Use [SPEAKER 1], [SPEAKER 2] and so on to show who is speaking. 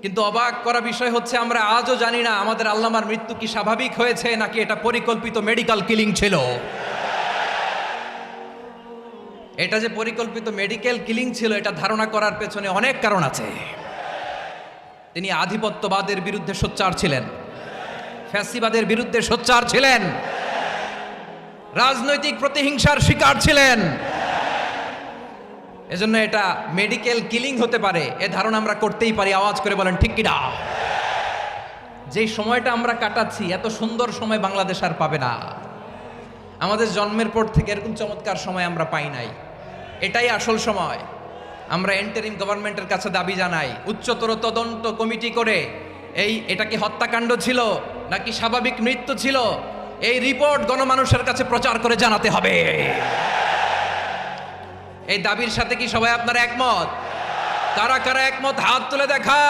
[SPEAKER 1] কিন্তু অবাক করা বিষয় হচ্ছে আমরা আজও জানি না আমাদের আল্লামার মৃত্যু কি স্বাভাবিক হয়েছে নাকি এটা পরিকল্পিত মেডিকেল কিলিং ছিল। এটা যে পরিকল্পিত মেডিকেল কিলিং ছিল এটা ধারণা করার পেছনে অনেক কারণ আছে। তিনি আধিপত্যবাদের বিরুদ্ধে সোচ্চার ছিলেন, ফ্যাসিবাদের বিরুদ্ধে সোচ্চার ছিলেন, রাজনৈতিক প্রতিহিংসার শিকার ছিলেন। এজন্য এটা মেডিকেল কিলিং হতে পারে এ ধারণা আমরা করতেই পারি। আওয়াজ করে বলেন ঠিক কিনা? যে সময়টা আমরা কাটাচ্ছি এত সুন্দর সময় বাংলাদেশ আর পাবে না। আমাদের জন্মের পর থেকে এরকম চমৎকার সময় আমরা পাই নাই। এটাই আসল সময়। আমরা এন্টারিম গভর্নমেন্টের কাছে দাবি জানাই উচ্চতর তদন্ত কমিটি করে এটা কি হত্যাকাণ্ড ছিল নাকি স্বাভাবিক মৃত্যু ছিল এই রিপোর্ট গণমানুষের কাছে প্রচার করে জানাতে হবে। এই দাবির সাথে কি সবাই আপনারা একমত? কারা কারা একমত হাত তুলে দেখা।